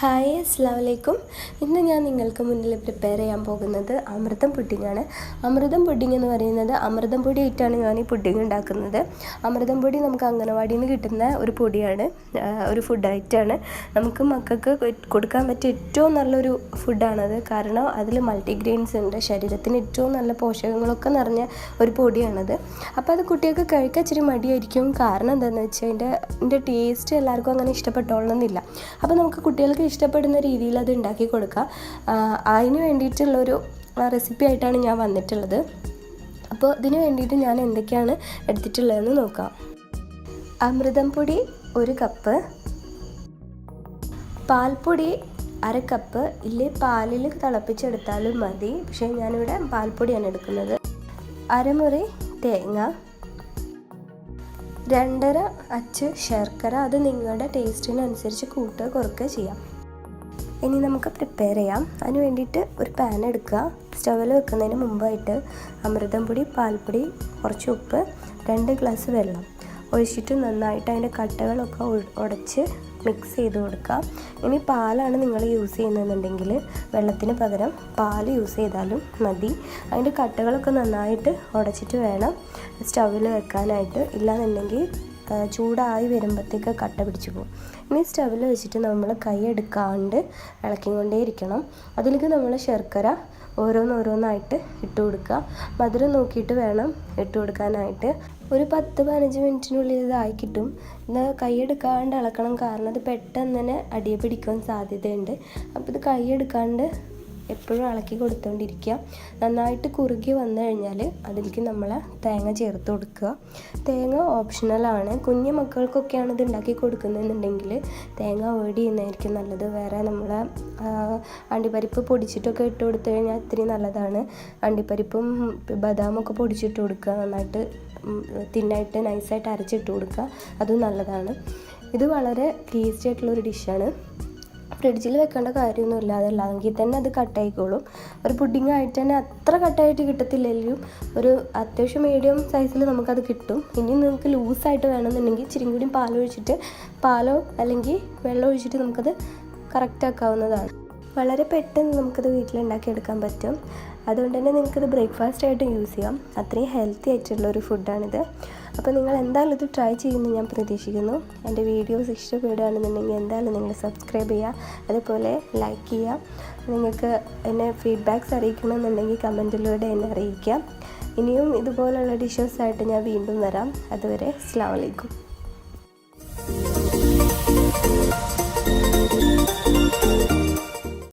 Hi, അസ്സലാമു അലൈക്കും. ഇന്ന് ഞാൻ നിങ്ങൾക്ക് മുന്നിൽ പ്രിപ്പയർ ചെയ്യാൻ പോകുന്നത് അമൃതം പുഡിങ്ങാണ്. അമൃതം പുഡിംഗ് എന്ന് പറയുന്നത് അമൃതം പൊടി ആയിട്ടാണ് ഞാൻ ഈ പുഡിംഗ് ഉണ്ടാക്കുന്നത്. അമൃതം പൊടി നമുക്ക് അംഗനവാടിയിൽ നിന്ന് കിട്ടുന്ന ഒരു പൊടിയാണ്, ഒരു ഫുഡ് ഐറ്റമാണ്. നമുക്ക് മക്കൾക്ക് കൊടുക്കാൻ പറ്റിയ ഏറ്റവും നല്ലൊരു ഫുഡാണത്. കാരണം അതിൽ മൾട്ടിഗ്രെയിൻസ് ഉണ്ട്, ശരീരത്തിന് ഏറ്റവും നല്ല പോഷകങ്ങളൊക്കെ നിറഞ്ഞ ഒരു പൊടിയാണത്. അപ്പോൾ അത് കുട്ടികൾക്ക് കഴിക്കാൻ ഇച്ചിരി മടിയായിരിക്കും. കാരണം എന്താണെന്ന് വെച്ചാൽ അതിൻ്റെ ടേസ്റ്റ് എല്ലാവർക്കും അങ്ങനെ ഇഷ്ടപ്പെട്ടോളണമെന്നില്ല. അപ്പോൾ നമുക്ക് കുട്ടികൾക്ക് ഇഷ്ടപ്പെടുന്ന രീതിയിൽ അത് ഉണ്ടാക്കി കൊടുക്കുക. അതിന് വേണ്ടിയിട്ടുള്ളൊരു റെസിപ്പി ആയിട്ടാണ് ഞാൻ വന്നിട്ടുള്ളത്. അപ്പോൾ ഇതിന് വേണ്ടിയിട്ട് ഞാൻ എന്തൊക്കെയാണ് എടുത്തിട്ടുള്ളതെന്ന് നോക്കാം. അമൃതം പൊടി 1 കപ്പ്, പാൽപ്പൊടി 1/2 കപ്പ്, ഇല്ലേ പാലിൽ തിളപ്പിച്ചെടുത്താലും മതി. പക്ഷേ ഞാനിവിടെ പാൽപ്പൊടിയാണ് എടുക്കുന്നത്. അരമുറി തേങ്ങ, 2.5 അച്ച് ശർക്കര. അത് നിങ്ങളുടെ ടേസ്റ്റിനനുസരിച്ച് കൂട്ടുക കുറയ്ക്കുക ചെയ്യാം. ഇനി നമുക്ക് പ്രിപ്പയർ ചെയ്യാം. അതിന് വേണ്ടിയിട്ട് ഒരു പാൻ എടുക്കുക. സ്റ്റൗവിൽ വെക്കുന്നതിന് മുമ്പായിട്ട് അമൃതം പൊടി, പാൽപ്പൊടി, കുറച്ച് ഉപ്പ്, 2 ഗ്ലാസ് വെള്ളം ഒഴിച്ചിട്ട് നന്നായിട്ട് അതിൻ്റെ കട്ടകളൊക്കെ ഉടച്ച് മിക്സ് ചെയ്ത് കൊടുക്കുക. ഇനി പാലാണ് നിങ്ങൾ യൂസ് ചെയ്യുന്നതെന്നുണ്ടെങ്കിൽ വെള്ളത്തിന് പകരം പാൽ യൂസ് ചെയ്താലും മതി. അതിൻ്റെ കട്ടകളൊക്കെ നന്നായിട്ട് ഉടച്ചിട്ട് വേണം സ്റ്റൗവിൽ വെക്കാനായിട്ട്. ഇല്ലാന്നുണ്ടെങ്കിൽ ചൂടായി വരുമ്പോഴത്തേക്ക് കട്ട പിടിച്ചു പോകും. ഇനി സ്റ്റൗവിൽ വെച്ചിട്ട് നമ്മൾ കൈ എടുക്കാണ്ട് ഇളക്കിക്കൊണ്ടേ ഇരിക്കണം. അതിലേക്ക് നമ്മൾ ശർക്കര ഓരോന്നായിട്ട് ഇട്ട് കൊടുക്കുക. മധുരം നോക്കിയിട്ട് വേണം ഇട്ട് കൊടുക്കാനായിട്ട്. ഒരു 10-15 മിനിറ്റിനുള്ളിൽ ഇതായി കിട്ടും. എന്നാൽ കൈയെടുക്കാണ്ട് ഇളക്കണം, കാരണം അത് പെട്ടെന്ന് തന്നെ അടിയെ പിടിക്കാൻ സാധ്യതയുണ്ട്. അപ്പോൾ ഇത് കൈയെടുക്കാണ്ട് എപ്പോഴും ഇളക്കി കൊടുത്തുകൊണ്ടിരിക്കുക. നന്നായിട്ട് കുറുകി വന്നു കഴിഞ്ഞാൽ അതിലേക്ക് നമ്മൾ തേങ്ങ ചേർത്ത് കൊടുക്കുക. തേങ്ങ ഓപ്ഷണലാണ്. കുഞ്ഞു മക്കൾക്കൊക്കെയാണ് ഇത് ഉണ്ടാക്കി കൊടുക്കുന്നതെന്നുണ്ടെങ്കിൽ തേങ്ങ അവോയ്ഡ് ചെയ്യുന്നതായിരിക്കും നല്ലത്. വേറെ നമ്മൾ അണ്ടിപ്പരിപ്പ് പൊടിച്ചിട്ടൊക്കെ ഇട്ട് കൊടുത്തു കഴിഞ്ഞാൽ ഇത്തിരി നല്ലതാണ്. അണ്ടിപ്പരിപ്പും ബദാമൊക്കെ പൊടിച്ചിട്ട് കൊടുക്കുക. നന്നായിട്ട് തിന്നായിട്ട് നൈസായിട്ട് അരച്ചിട്ട് കൊടുക്കുക, അതും നല്ലതാണ്. ഇത് വളരെ ടേസ്റ്റി ആയിട്ടുള്ളൊരു ഡിഷാണ്. ഫ്രിഡ്ജിൽ വെക്കേണ്ട കാര്യമൊന്നുമില്ല, അതല്ലെങ്കിൽ തന്നെ അത് കട്ടായിക്കോളും. ഒരു പുഡിംഗ് ആയിട്ട് തന്നെ അത്ര കട്ടായിട്ട് കിട്ടത്തില്ലെങ്കിലും ഒരു അത്യാവശ്യം മീഡിയം സൈസിൽ നമുക്കത് കിട്ടും. ഇനി നിങ്ങൾക്ക് ലൂസായിട്ട് വേണമെന്നുണ്ടെങ്കിൽ ഇച്ചിരി കൂടി പാലോ അല്ലെങ്കിൽ വെള്ളം ഒഴിച്ചിട്ട് നമുക്കത് കറക്റ്റാക്കാവുന്നതാണ്. വളരെ പെട്ടെന്ന് നമുക്കത് വീട്ടിലുണ്ടാക്കിയെടുക്കാൻ പറ്റും. അതുകൊണ്ട് തന്നെ നിങ്ങൾക്കത് ബ്രേക്ക്ഫാസ്റ്റ് ആയിട്ട് യൂസ് ചെയ്യാം. അത്രയും ഹെൽത്തി ആയിട്ടുള്ളൊരു ഫുഡാണിത്. അപ്പോൾ നിങ്ങൾ എന്തായാലും ഇത് ട്രൈ ചെയ്യുമെന്ന് ഞാൻ പ്രതീക്ഷിക്കുന്നു. എൻ്റെ വീഡിയോസ് ഇഷ്ടപ്പെടുകയാണെന്നുണ്ടെങ്കിൽ എന്തായാലും നിങ്ങൾ സബ്സ്ക്രൈബ് ചെയ്യുക, അതുപോലെ ലൈക്ക് ചെയ്യുക. നിങ്ങൾക്ക് എന്നെ ഫീഡ്ബാക്ക്സ് അറിയിക്കണമെന്നുണ്ടെങ്കിൽ കമൻറ്റിലൂടെ എന്നെ അറിയിക്കാം. ഇനിയും ഇതുപോലുള്ള ഡിഷസായിട്ട് ഞാൻ വീണ്ടും വരാം. അതുവരെ അസ്സലാമു അലൈക്കും.